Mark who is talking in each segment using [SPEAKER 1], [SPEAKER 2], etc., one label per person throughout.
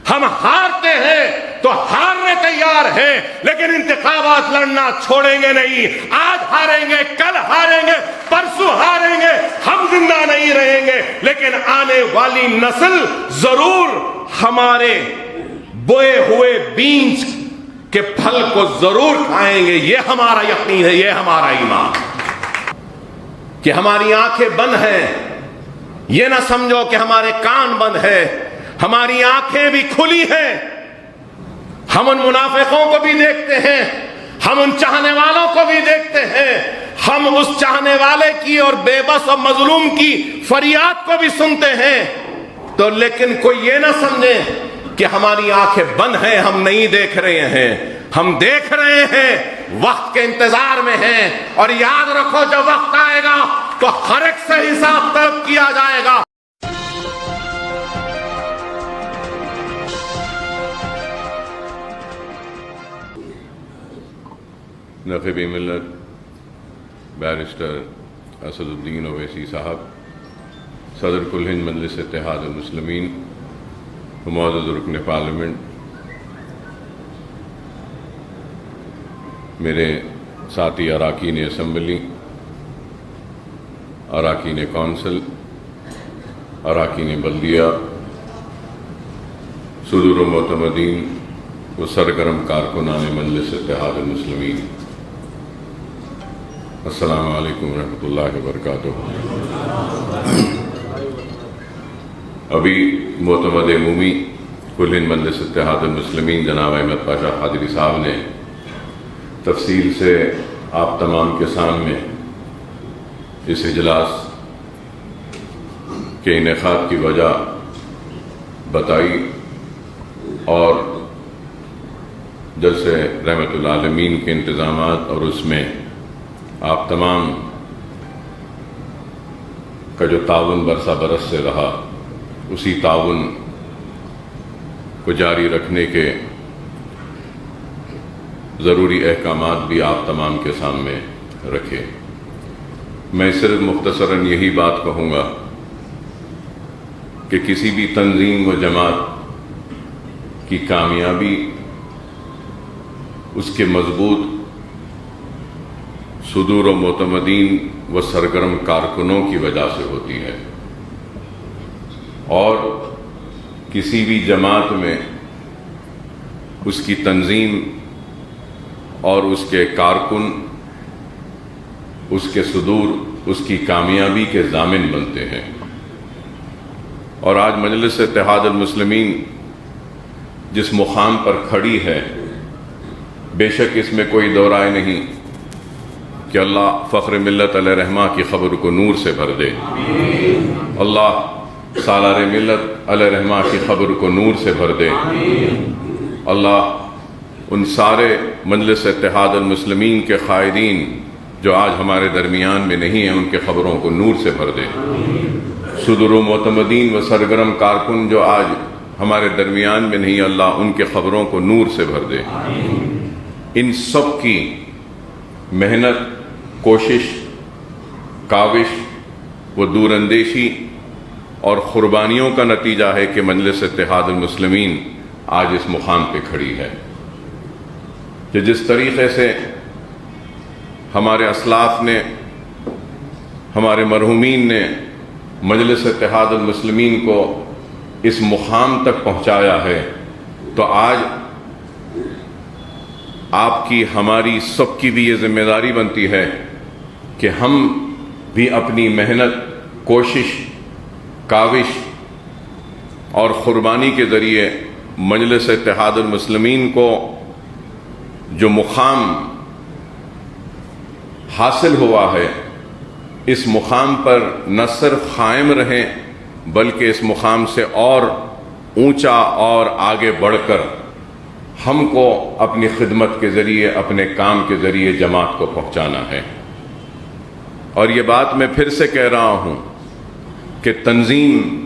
[SPEAKER 1] ہم ہارتے ہیں تو ہارنے تیار ہیں، لیکن انتخابات لڑنا چھوڑیں گے نہیں۔ آج ہاریں گے، کل ہاریں گے، پرسوں ہاریں گے، ہم زندہ نہیں رہیں گے، لیکن آنے والی نسل ضرور ہمارے بوئے ہوئے بیج کے پھل کو ضرور کھائیں گے۔ یہ ہمارا یقین ہے، یہ ہمارا ایمان۔ کہ ہماری آنکھیں بند ہیں، یہ نہ سمجھو کہ ہمارے کان بند ہے، ہماری آنکھیں بھی کھلی ہیں۔ ہم ان منافقوں کو بھی دیکھتے ہیں، ہم ان چاہنے والوں کو بھی دیکھتے ہیں، ہم اس چاہنے والے کی اور بے بس اور مظلوم کی فریاد کو بھی سنتے ہیں۔ تو لیکن کوئی یہ نہ سمجھے کہ ہماری آنکھیں بند ہیں، ہم نہیں دیکھ رہے ہیں، ہم دیکھ رہے ہیں، وقت کے انتظار میں ہیں۔ اور یاد رکھو جب وقت آئے گا تو ہر ایک سے حساب طلب کیا جائے گا۔
[SPEAKER 2] نقیب ملت بیرسٹر اسد الدین اویسی صاحب، صدر کل ہند مجلس اتحاد المسلمین، معزز رکن پارلیمنٹ، میرے ساتھی اراکین اسمبلی، اراکین کونسل، اراکین بلدیہ، صدور و معتمدین و سرگرم کارکنان مجلس اتحاد المسلمین، السلام علیکم ورحمۃ اللہ وبرکاتہ۔ ابھی معتمد عمومی کل ہند مجلس اتحاد المسلمین جناب احمد پاشا قادری صاحب نے تفصیل سے آپ تمام کے سامنے اس اجلاس کے انعقاد کی وجہ بتائی، اور جلسے رحمت العالمین کے انتظامات اور اس میں آپ تمام کا جو تعاون برسہ برس سے رہا، اسی تعاون کو جاری رکھنے کے ضروری احکامات بھی آپ تمام کے سامنے رکھے۔ میں صرف مختصراً یہی بات کہوں گا کہ کسی بھی تنظیم و جماعت کی کامیابی اس کے مضبوط صدور و معتمدین و سرگرم کارکنوں کی وجہ سے ہوتی ہے، اور کسی بھی جماعت میں اس کی تنظیم اور اس کے کارکن، اس کے صدور اس کی کامیابی کے ضامن بنتے ہیں۔ اور آج مجلس اتحاد المسلمین جس مقام پر کھڑی ہے، بے شک اس میں کوئی دو رائے نہیں کہ اللہ فخر ملت علیہ رحمہ کی خبر کو نور سے بھر دے، اللہ سالار ملت علیہ رحمہ کی خبر کو نور سے بھر دے، اللہ ان سارے مجلس اتحاد المسلمین کے قائدین جو آج ہمارے درمیان میں نہیں ہیں، ان کے خبروں کو نور سے بھر دے، صدور و معتمدین و سرگرم کارکن جو آج ہمارے درمیان میں نہیں، اللہ ان کے خبروں کو نور سے بھر دے۔ ان سب کی محنت، کوشش، کاوش و دور اندیشی اور قربانیوں کا نتیجہ ہے کہ مجلس اتحاد المسلمین آج اس مقام پہ کھڑی ہے۔ کہ جس طریقے سے ہمارے اسلاف نے، ہمارے مرحومین نے مجلس اتحاد المسلمین کو اس مقام تک پہنچایا ہے، تو آج آپ کی، ہماری سب کی بھی یہ ذمہ داری بنتی ہے کہ ہم بھی اپنی محنت، کوشش، کاوش اور قربانی کے ذریعے مجلس اتحاد المسلمین کو جو مقام حاصل ہوا ہے، اس مقام پر نہ صرف قائم رہیں بلکہ اس مقام سے اور اونچا اور آگے بڑھ کر ہم کو اپنی خدمت کے ذریعے، اپنے کام کے ذریعے جماعت کو پہنچانا ہے۔ اور یہ بات میں پھر سے کہہ رہا ہوں کہ تنظیم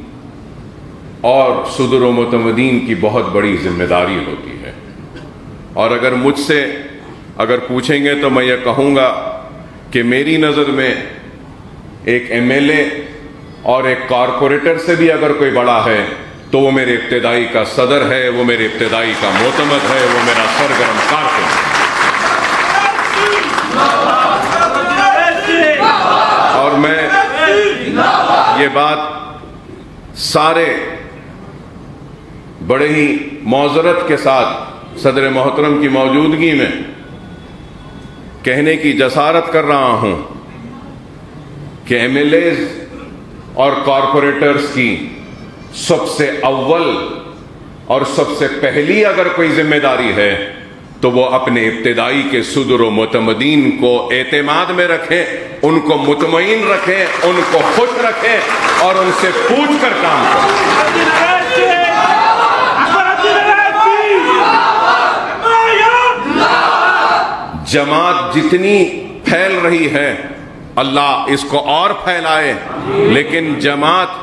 [SPEAKER 2] اور صدور و معتمدین کی بہت بڑی ذمہ داری ہوتی ہے، اور اگر مجھ سے پوچھیں گے تو میں یہ کہوں گا کہ میری نظر میں ایک ایم ایل اے اور ایک کارپوریٹر سے بھی اگر کوئی بڑا ہے تو وہ میرے ابتدائی کا صدر ہے، وہ میرے ابتدائی کا معتمد ہے، وہ میرا سرگرم کارکن ہے۔ اور میں یہ بات سارے بڑے ہی معذرت کے ساتھ صدر محترم کی موجودگی میں کہنے کی جسارت کر رہا ہوں کہ ایم ایل ایز اور کارپوریٹرز کی سب سے اول اور سب سے پہلی اگر کوئی ذمہ داری ہے تو وہ اپنے ابتدائی کے صدر و معتمدین کو اعتماد میں رکھیں، ان کو مطمئن رکھیں، ان کو خوش رکھیں اور ان سے پوچھ کر کام کریں۔ جماعت جتنی پھیل رہی ہے اللہ اس کو اور پھیلائے، لیکن جماعت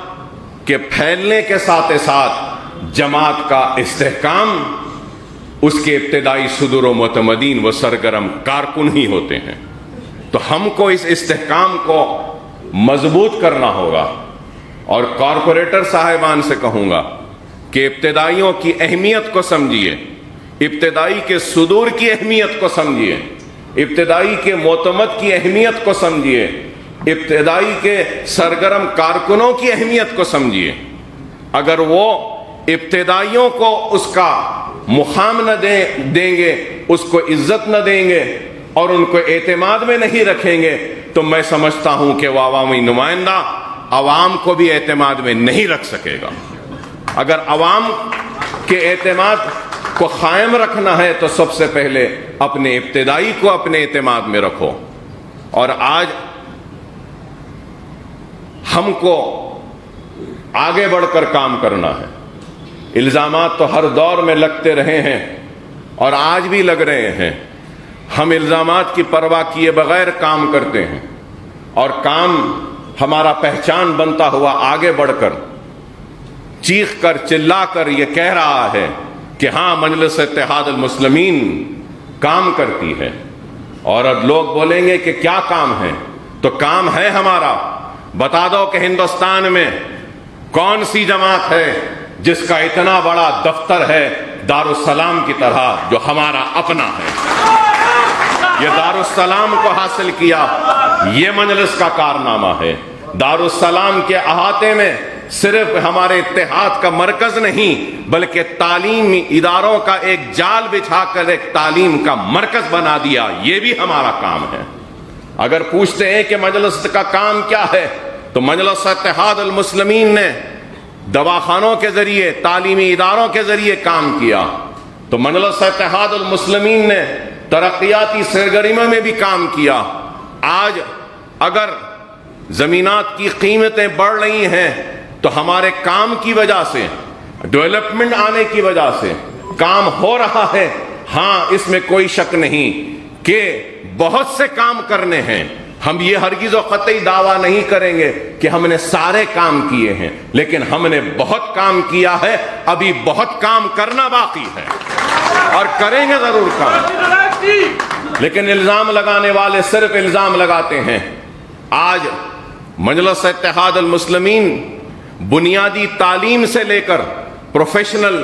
[SPEAKER 2] کے پھیلنے کے ساتھ ساتھ جماعت کا استحکام اس کے ابتدائی صدر و معتمدین و سرگرم کارکن ہی ہوتے ہیں۔ تو ہم کو اس استحکام کو مضبوط کرنا ہوگا، اور کارپوریٹر صاحبان سے کہوں گا کہ ابتدائیوں کی اہمیت کو سمجھیے، ابتدائی کے صدور کی اہمیت کو سمجھیے، ابتدائی کے معتمد کی اہمیت کو سمجھیے، ابتدائی کے سرگرم کارکنوں کی اہمیت کو سمجھیے۔ اگر وہ ابتدائیوں کو اس کا مقام نہ دیں گے، اس کو عزت نہ دیں گے اور ان کو اعتماد میں نہیں رکھیں گے تو میں سمجھتا ہوں کہ وہ عوامی نمائندہ عوام کو بھی اعتماد میں نہیں رکھ سکے گا۔ اگر عوام کے اعتماد کو قائم رکھنا ہے تو سب سے پہلے اپنے ابتدائی کو اپنے اعتماد میں رکھو۔ اور آج ہم کو آگے بڑھ کر کام کرنا ہے۔ الزامات تو ہر دور میں لگتے رہے ہیں اور آج بھی لگ رہے ہیں۔ ہم الزامات کی پرواہ کیے بغیر کام کرتے ہیں، اور کام ہمارا پہچان بنتا ہوا آگے بڑھ کر چیخ کر چلا کر یہ کہہ رہا ہے کہ ہاں مجلس اتحاد المسلمین کام کرتی ہے۔ اور اب لوگ بولیں گے کہ کیا کام ہے، تو کام ہے ہمارا۔ بتا دو کہ ہندوستان میں کون سی جماعت ہے جس کا اتنا بڑا دفتر ہے دارالسلام کی طرح، جو ہمارا اپنا ہے۔ یہ دارالسلام کو حاصل کیا، یہ مجلس کا کارنامہ ہے۔ دارالسلام کے احاطے میں صرف ہمارے اتحاد کا مرکز نہیں بلکہ تعلیمی اداروں کا ایک جال بچھا کر ایک تعلیم کا مرکز بنا دیا، یہ بھی ہمارا کام ہے۔ اگر پوچھتے ہیں کہ مجلس کا کام کیا ہے تو مجلس اتحاد المسلمین نے دواخانوں کے ذریعے، تعلیمی اداروں کے ذریعے کام کیا، تو مجلس اتحاد المسلمین نے ترقیاتی سرگرمیوں میں بھی کام کیا۔ آج اگر زمینات کی قیمتیں بڑھ رہی ہیں تو ہمارے کام کی وجہ سے، ڈیولپمنٹ آنے کی وجہ سے کام ہو رہا ہے۔ ہاں، اس میں کوئی شک نہیں کہ بہت سے کام کرنے ہیں۔ ہم یہ ہرگز و قطعی دعویٰ نہیں کریں گے کہ ہم نے سارے کام کیے ہیں، لیکن ہم نے بہت کام کیا ہے، ابھی بہت کام کرنا باقی ہے اور کریں گے ضرور کام۔ لیکن الزام لگانے والے صرف الزام لگاتے ہیں۔ آج مجلس اتحاد المسلمین بنیادی تعلیم سے لے کر پروفیشنل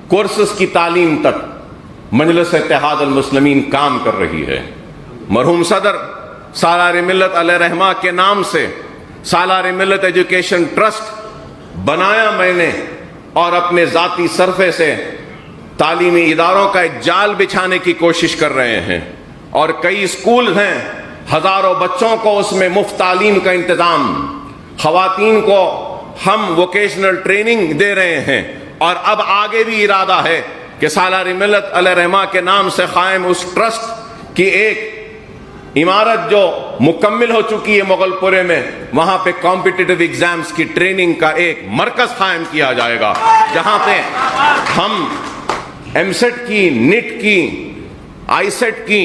[SPEAKER 2] کورسز کی تعلیم تک مجلس اتحاد المسلمین کام کر رہی ہے۔ مرحوم صدر سالار ملت علیہ رحمہ کے نام سے سالار ملت ایجوکیشن ٹرسٹ بنایا میں نے، اور اپنے ذاتی صرفے سے تعلیمی اداروں کا ایک جال بچھانے کی کوشش کر رہے ہیں، اور کئی اسکول ہیں، ہزاروں بچوں کو اس میں مفت تعلیم کا انتظام، خواتین کو ہم ووکیشنل ٹریننگ دے رہے ہیں، اور اب آگے بھی ارادہ ہے کہ سالار ملت علیہ رحمہ کے نام سے قائم اس ٹرسٹ کی ایک عمارت جو مکمل ہو چکی ہے مغل پورے میں، وہاں پہ کمپٹیٹیو ایگزامز کی ٹریننگ کا ایک مرکز قائم کیا جائے گا، جہاں پہ ہم ایم سیٹ کی، نیٹ کی، آئی سیٹ کی،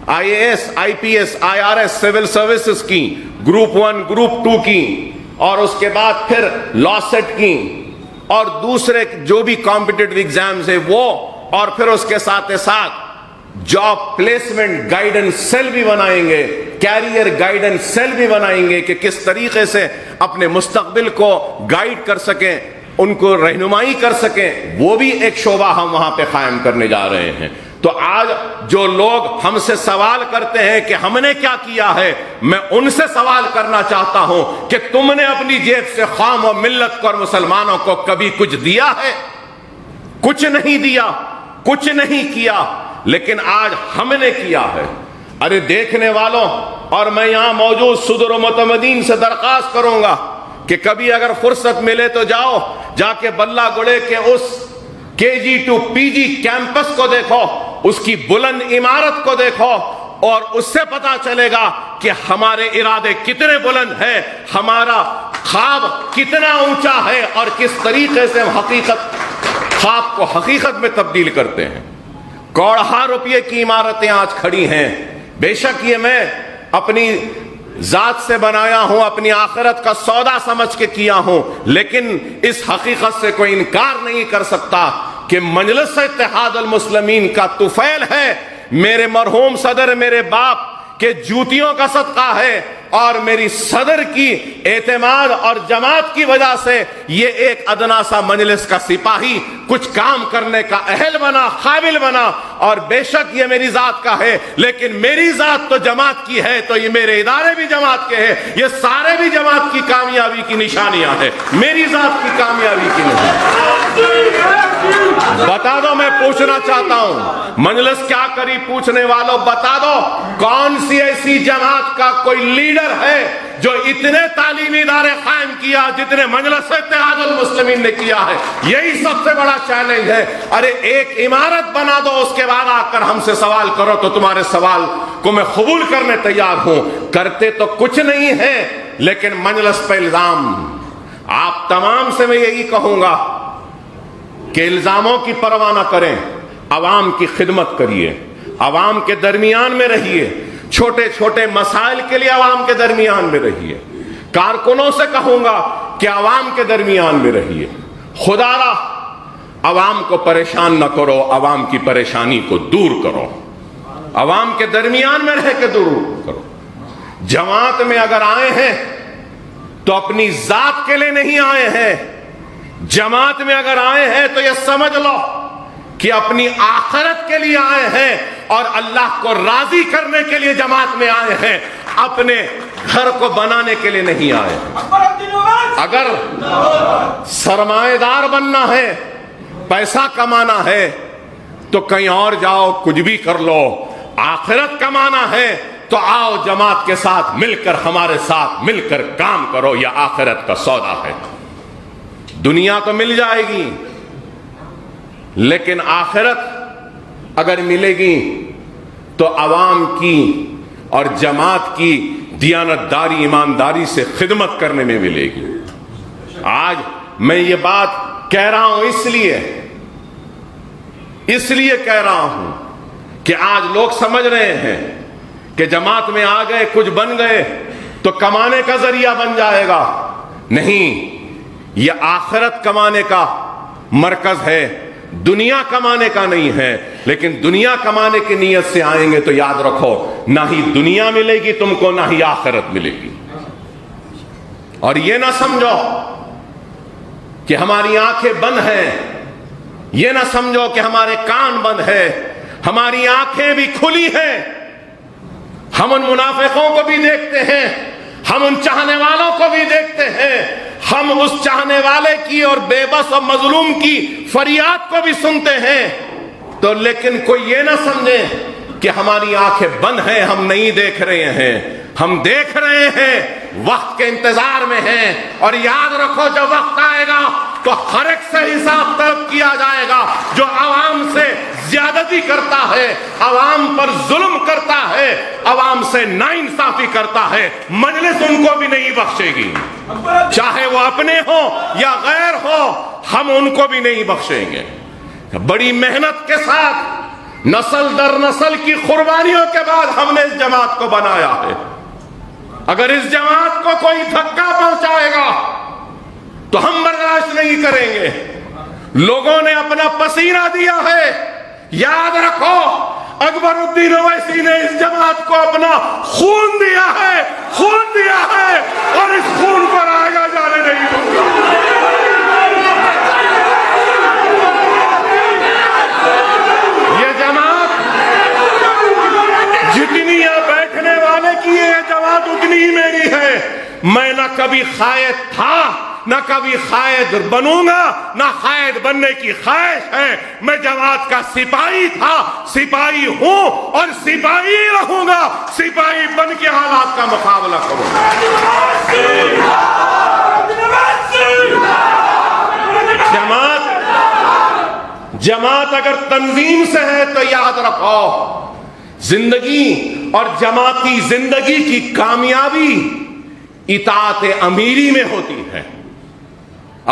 [SPEAKER 2] I A S, I P S, I R S, civil services کی، گروپ 1، گروپ 2 کی، اور اس کے بعد پھر لا سیٹ کی، اور دوسرے جو بھی کمپٹیٹیو ایگزامز ہیں وہ، اور پھر اس کے ساتھ ساتھ جاب پلیسمنٹ گائیڈنس سیل بھی بنائیں گے، کیریئر گائیڈنس سیل بھی بنائیں گے کہ کس طریقے سے اپنے مستقبل کو گائیڈ کر سکیں۔ ان کو رہنمائی کر سکیں، وہ بھی ایک شعبہ ہم وہاں پہ قائم کرنے جا رہے ہیں۔ تو آج جو لوگ ہم سے سوال کرتے ہیں کہ ہم نے کیا کیا ہے، میں ان سے سوال کرنا چاہتا ہوں کہ تم نے اپنی جیب سے قوم و ملت کو اور مسلمانوں کو کبھی کچھ دیا ہے؟ کچھ نہیں دیا، کچھ نہیں کیا، لیکن آج ہم نے کیا ہے۔ ارے دیکھنے والوں اور میں یہاں موجود صدر و متمدین سے درخواست کروں گا کہ کبھی اگر فرصت ملے تو جاؤ، جا کے بلہ گڑے کے اس KG to PG کیمپس کو دیکھو، اس کی بلند عمارت کو دیکھو، اور اس سے پتا چلے گا کہ ہمارے ارادے کتنے بلند ہیں، ہمارا خواب کتنا اونچا ہے، اور کس طریقے سے ہم خواب کو حقیقت میں تبدیل کرتے ہیں۔ کروڑوں روپے کی عمارتیں آج کھڑی ہیں، بے شک یہ میں اپنی ذات سے بنایا ہوں، اپنی آخرت کا سودا سمجھ کے کیا ہوں، لیکن اس حقیقت سے کوئی انکار نہیں کر سکتا کہ مجلس اتحاد المسلمین کا طفیل ہے، میرے مرحوم صدر میرے باپ کے جوتیوں کا صدقہ ہے، اور میری صدر کی اعتماد اور جماعت کی وجہ سے یہ ایک ادنا سا مجلس کا سپاہی کچھ کام کرنے کا اہل بنا، قابل بنا۔ اور بے شک یہ میری ذات کا ہے، لیکن میری ذات تو جماعت کی ہے، تو یہ میرے ادارے بھی جماعت کے ہیں، یہ سارے بھی جماعت کی کامیابی کی نشانیاں ہیں، میری ذات کی کامیابی کی نہیں۔ بتا دو، میں پوچھنا چاہتا ہوں، مجلس کیا کری پوچھنے والوں، بتا دو کون سی ایسی جماعت کا کوئی لیڈر ہے جو اتنے تعلیمی ادارے قائم کیا جتنے مجلس اتحاد المسلمین نے کیا ہے؟ یہی سب سے بڑا چیلنج ہے۔ ارے ایک عمارت بنا دو، اس کے بعد آ کر ہم سے سوال کرو تو تمہارے سوال کو میں قبول کرنے تیار ہوں۔ کرتے تو کچھ نہیں ہے، لیکن مجلس پہ الزام۔ آپ تمام سے میں یہی کہوں گا کہ الزاموں کی پرواہ نہ کریں، عوام کی خدمت کریے، عوام کے درمیان میں رہیے، چھوٹے چھوٹے مسائل کے لیے عوام کے درمیان میں رہیے۔ کارکنوں سے کہوں گا کہ عوام کے درمیان میں رہیے، خدا را عوام کو پریشان نہ کرو، عوام کی پریشانی کو دور کرو، عوام کے درمیان میں رہ کے دور کرو۔ جماعت میں اگر آئے ہیں تو اپنی ذات کے لیے نہیں آئے ہیں، جماعت میں اگر آئے ہیں تو یہ سمجھ لو کہ اپنی آخرت کے لیے آئے ہیں اور اللہ کو راضی کرنے کے لیے جماعت میں آئے ہیں، اپنے گھر کو بنانے کے لیے نہیں آئے۔ اگر سرمایہ دار بننا ہے، پیسہ کمانا ہے تو کہیں اور جاؤ، کچھ بھی کر لو۔ آخرت کمانا ہے تو آؤ جماعت کے ساتھ مل کر، ہمارے ساتھ مل کر کام کرو، یہ آخرت کا سودا ہے۔ دنیا تو مل جائے گی، لیکن آخرت اگر ملے گی تو عوام کی اور جماعت کی دیانتداری، ایمانداری سے خدمت کرنے میں ملے گی۔ آج میں یہ بات کہہ رہا ہوں اس لیے کہہ رہا ہوں کہ آج لوگ سمجھ رہے ہیں کہ جماعت میں آ گئے، کچھ بن گئے تو کمانے کا ذریعہ بن جائے گا۔ نہیں، یہ آخرت کمانے کا مرکز ہے، دنیا کمانے کا نہیں ہے۔ لیکن دنیا کمانے کی نیت سے آئیں گے تو یاد رکھو، نہ ہی دنیا ملے گی تم کو، نہ ہی آخرت ملے گی۔ اور یہ نہ سمجھو کہ ہماری آنکھیں بند ہیں، یہ نہ سمجھو کہ ہمارے کان بند ہیں، ہماری آنکھیں بھی کھلی ہیں۔ ہم ان منافقوں کو بھی دیکھتے ہیں، ہم ان چاہنے والوں کو بھی دیکھتے ہیں، ہم اس چاہنے والے کی اور بے بس اور مظلوم کی فریاد کو بھی سنتے ہیں۔ تو لیکن کوئی یہ نہ سمجھے کہ ہماری آنکھیں بند ہیں، ہم نہیں دیکھ رہے ہیں، ہم دیکھ رہے ہیں، وقت کے انتظار میں ہیں۔ اور یاد رکھو، جب وقت آئے گا تو ہر ایک سے حساب طلب کیا جائے گا۔ جو عوام سے زیادتی کرتا ہے، عوام پر ظلم کرتا ہے، عوام سے ناانصافی کرتا ہے، مجلس ان کو بھی نہیں بخشے گی، چاہے وہ اپنے ہو یا غیر ہو، ہم ان کو بھی نہیں بخشیں گے۔ بڑی محنت کے ساتھ، نسل در نسل کی قربانیوں کے بعد ہم نے اس جماعت کو بنایا ہے۔ اگر اس جماعت کو کوئی دھکا پہنچائے گا تو ہم برداشت نہیں کریں گے۔ لوگوں نے اپنا پسینہ دیا ہے، یاد رکھو، اکبر الدین اویسی نے اس جماعت کو اپنا خون دیا ہے، خون دیا ہے، اور اس خون پر آگے جانے نہیں دوں گا۔
[SPEAKER 1] کبھی قائد تھا نہ کبھی قائد بنوں گا نہ قائد بننے کی خواہش ہے. میں جماعت کا سپاہی تھا, سپاہی ہوں اور سپاہی رہوں گا. سپاہی بن کے حالات کا مقابلہ کروں گا. جماعت اگر تنظیم سے ہے تو یاد رکھو, زندگی اور جماعتی زندگی کی کامیابی اطاعت امیری میں ہوتی ہے.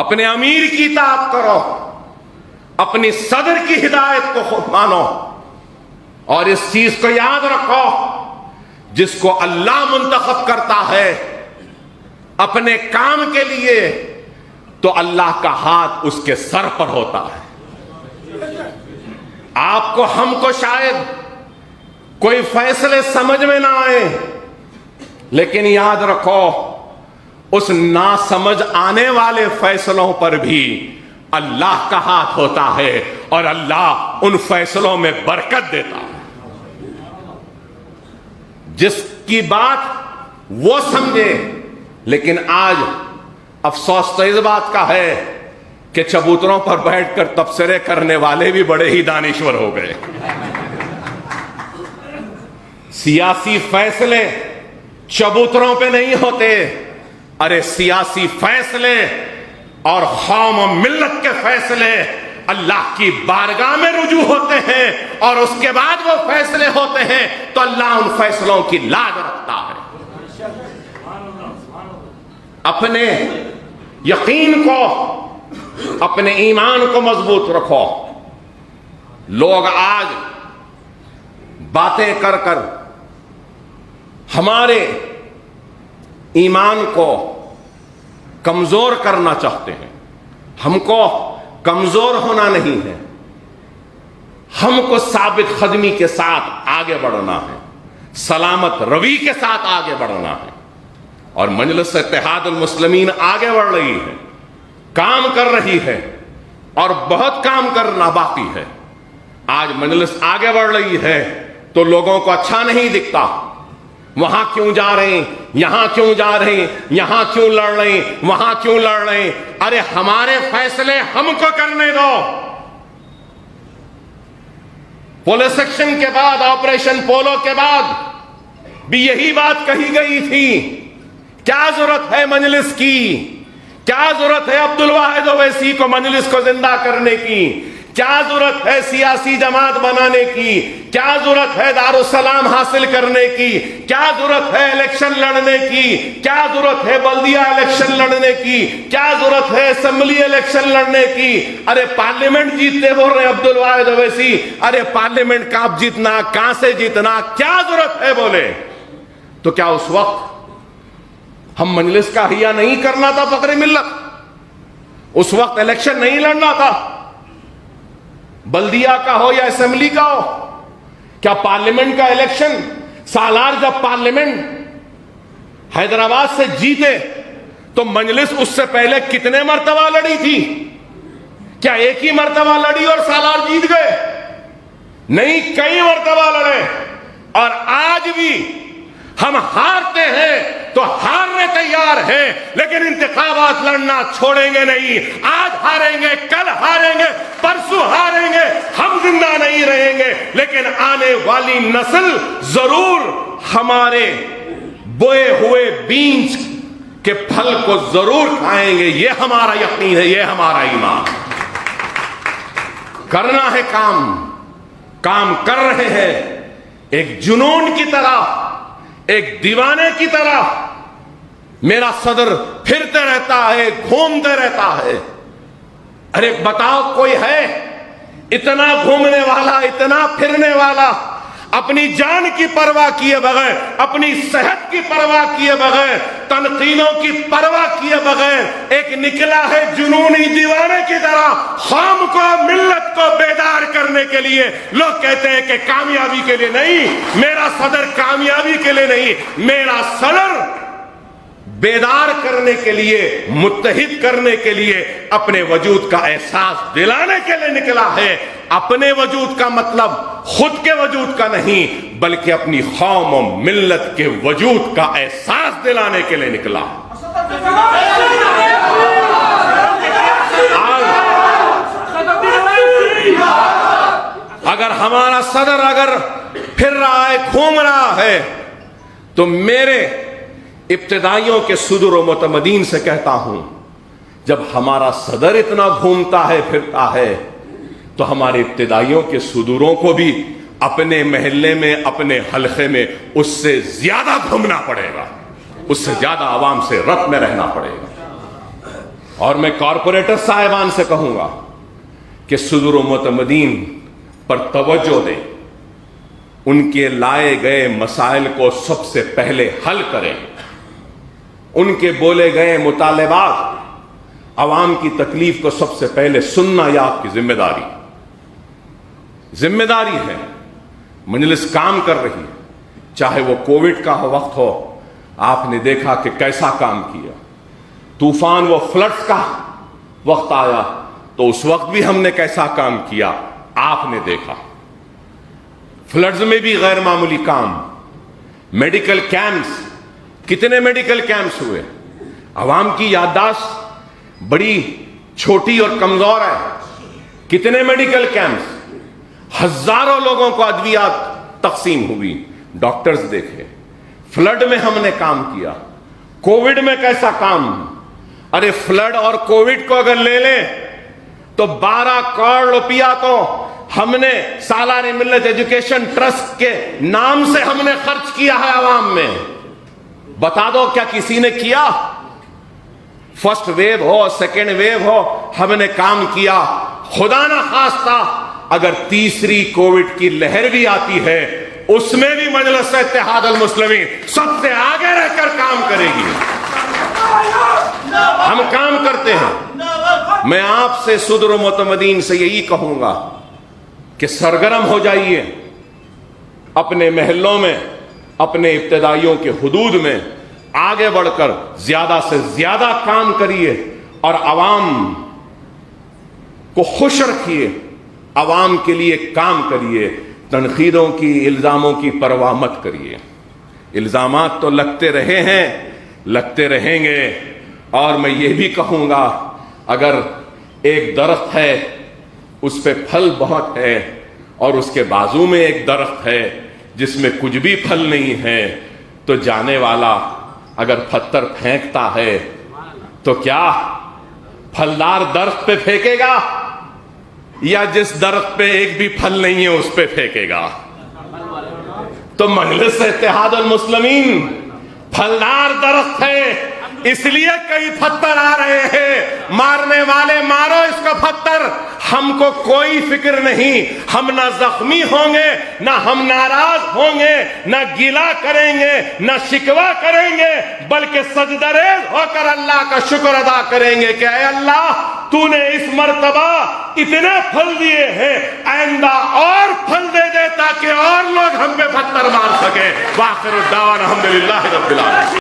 [SPEAKER 1] اپنے امیر کی اطاعت کرو, اپنی صدر کی ہدایت کو خود مانو, اور اس چیز کو یاد رکھو, جس کو اللہ منتخب کرتا ہے اپنے کام کے لیے تو اللہ کا ہاتھ اس کے سر پر ہوتا ہے. آپ کو, ہم کو شاید کوئی فیصلے سمجھ میں نہ آئے, لیکن یاد رکھو اس نا سمجھ آنے والے فیصلوں پر بھی اللہ کا ہاتھ ہوتا ہے اور اللہ ان فیصلوں میں برکت دیتا ہے. جس کی بات وہ سمجھے, لیکن آج افسوس تو اس بات کا ہے کہ چبوتروں پر بیٹھ کر تبصرے کرنے والے بھی بڑے ہی دانشور ہو گئے. سیاسی فیصلے چبوتروں پہ نہیں ہوتے, ارے سیاسی فیصلے اور قوم و ملت کے فیصلے اللہ کی بارگاہ میں رجوع ہوتے ہیں, اور اس کے بعد وہ فیصلے ہوتے ہیں تو اللہ ان فیصلوں کی لاج رکھتا ہے. اپنے یقین کو, اپنے ایمان کو مضبوط رکھو. لوگ آج باتیں کر کر ہمارے ایمان کو کمزور کرنا چاہتے ہیں. ہم کو کمزور ہونا نہیں ہے, ہم کو ثابت قدمی کے ساتھ آگے بڑھنا ہے, سلامت روی کے ساتھ آگے بڑھنا ہے. اور مجلس اتحاد المسلمین آگے بڑھ رہی ہے, کام کر رہی ہے, اور بہت کام کرنا باقی ہے. آج مجلس آگے بڑھ رہی ہے تو لوگوں کو اچھا نہیں دکھتا, وہاں کیوں جا رہے ہیں, یہاں کیوں جا رہے ہیں, یہاں کیوں لڑ رہے ہیں, وہاں کیوں لڑ رہے ہیں. ارے ہمارے فیصلے ہم کو کرنے دو. پولیس سیکشن کے بعد, آپریشن پولو کے بعد بھی یہی بات کہی گئی تھی. کیا ضرورت ہے مجلس کی, کیا ضرورت ہے عبد الواحد اویسی کو مجلس کو زندہ کرنے کی, کیا ضرورت ہے سیاسی جماعت بنانے کی, کیا ضرورت ہے دارالسلام حاصل کرنے کی, کیا ضرورت ہے الیکشن لڑنے کی, کیا ضرورت ہے بلدیہ الیکشن لڑنے کی, کیا ضرورت ہے اسمبلی الیکشن لڑنے کی. ارے پارلیمنٹ جیتتے بول رہے عبد الواحد اویسی, ارے پارلیمنٹ کب جیتنا, کہاں سے جیتنا, کیا ضرورت ہے بولے. تو کیا اس وقت ہم مجلس کا احیاء نہیں کرنا تھا فخر ملت؟ اس وقت الیکشن نہیں لڑنا تھا, بلدیہ کا ہو یا اسمبلی کا ہو؟ کیا پارلیمنٹ کا الیکشن, سالار جب پارلیمنٹ حیدرآباد سے جیتے تو مجلس اس سے پہلے کتنے مرتبہ لڑی تھی؟ کیا ایک ہی مرتبہ لڑی اور سالار جیت گئے؟ نہیں, کئی مرتبہ لڑے. اور آج بھی ہم ہارتے ہیں تو ہارنے تیار ہیں, لیکن انتخابات لڑنا چھوڑیں گے نہیں. آج ہاریں گے, کل ہاریں گے, پرسوں ہاریں گے, ہم زندہ نہیں رہیں گے, لیکن آنے والی نسل ضرور ہمارے بوئے ہوئے بیج کے پھل کو ضرور کھائیں گے. یہ ہمارا یقین ہے, یہ ہمارا ایمان. کرنا ہے کام, کام کر رہے ہیں ایک جنون کی طرح, ایک دیوانے کی طرح. میرا صدر پھرتے رہتا ہے, گھومتے رہتا ہے. ارے بتاؤ کوئی ہے اتنا گھومنے والا, اتنا پھرنے والا, اپنی جان کی پرواہ کیے بغیر, اپنی صحت کی پرواہ کیے بغیر, تنقیدوں کی پرواہ کیے بغیر ایک نکلا ہے جنونی دیوانے کی طرح قوم کو, ملت کو بیدار کرنے کے لیے. لوگ کہتے ہیں کہ کامیابی کے لیے نہیں, میرا صدر کامیابی کے لیے نہیں, میرا صدر بیدار کرنے کے لیے, متحد کرنے کے لیے, اپنے وجود کا احساس دلانے کے لیے نکلا ہے. اپنے وجود کا مطلب خود کے وجود کا نہیں, بلکہ اپنی قوم و ملت کے وجود کا احساس دلانے کے لیے نکلا. اگر ہمارا صدر اگر پھر رہا ہے، گھوم رہا ہے، تو میرے ابتدائیوں کے صدور و متمدین سے کہتا ہوں، جب ہمارا صدر اتنا گھومتا ہے پھرتا ہے تو ہمارے ابتدائیوں کے صدوروں کو بھی اپنے محلے میں، اپنے حلقے میں اس سے زیادہ گھومنا پڑے گا، اس سے زیادہ عوام سے ربط میں رہنا پڑے گا۔ اور میں کارپوریٹر صاحبان سے کہوں گا کہ صدور و متمدین پر توجہ دیں، ان کے لائے گئے مسائل کو سب سے پہلے حل کریں، ان کے بولے گئے مطالبات، عوام کی تکلیف کو سب سے پہلے سننا یہ آپ کی ذمہ داری ہے۔ مجلس کام کر رہی ہے، چاہے وہ کووڈ کا وقت ہو، آپ نے دیکھا کہ کیسا کام کیا، طوفان و فلڈز کا وقت آیا تو اس وقت بھی ہم نے کیسا کام کیا آپ نے دیکھا، فلڈز میں بھی غیر معمولی کام، میڈیکل کیمپس، کتنے میڈیکل کیمپس ہوئے، عوام کی یادداشت بڑی چھوٹی اور کمزور ہے، کتنے میڈیکل کیمپس، ہزاروں لوگوں کو ادویات تقسیم ہوئی، ڈاکٹرز دیکھے، فلڈ میں ہم نے کام کیا، کووڈ میں کیسا کام، ارے فلڈ اور کووڈ کو اگر لے لیں تو 12 کروڑ روپیہ تو ہم نے سالانہ ملت ایجوکیشن ٹرسٹ کے نام سے ہم نے خرچ کیا ہے عوام میں، بتا دو کیا کسی نے کیا؟ فرسٹ ویو ہو، سیکنڈ ویو ہو، ہم نے کام کیا، خدا نہ خواستہ اگر تیسری کووڈ کی لہر بھی آتی ہے اس میں بھی مجلس اتحاد المسلمین سب سے آگے رہ کر کام کرے گی، ہم کام کرتے ہیں۔ میں آپ سے صدر و متمدین سے یہی کہوں گا کہ سرگرم ہو جائیے، اپنے محلوں میں، اپنے ابتدائیوں کے حدود میں آگے بڑھ کر زیادہ سے زیادہ کام کریے اور عوام کو خوش رکھیے، عوام کے لیے کام کریے، تنقیدوں کی، الزاموں کی پرواہ مت کریے۔ الزامات تو لگتے رہے ہیں، لگتے رہیں گے، اور میں یہ بھی کہوں گا اگر ایک درخت ہے اس پہ پھل بہت ہے اور اس کے بازو میں ایک درخت ہے جس میں کچھ بھی پھل نہیں ہے، تو جانے والا اگر پتھر پھینکتا ہے تو کیا پھلدار درخت پہ پھینکے گا یا جس درخت پہ ایک بھی پھل نہیں ہے اس پہ پھینکے گا؟ تو مجلس اتحاد المسلمین پھلدار درخت ہے، اس لیے کئی پتھر آ رہے ہیں، مارنے والے مارو اس کا پتھر، ہم کو کوئی فکر نہیں، ہم نہ زخمی ہوں گے، نہ ہم ناراض ہوں گے، نہ گیلا کریں گے، نہ شکوہ کریں گے، بلکہ سجدہ ریز ہو کر اللہ کا شکر ادا کریں گے کہ اے اللہ تو نے اس مرتبہ اتنے پھل دیے ہیں، آئندہ اور پھل دے دے تاکہ اور لوگ ہم پہ پتھر مار سکے۔ وآخر الدعوانا الحمدللہ رب العالمین۔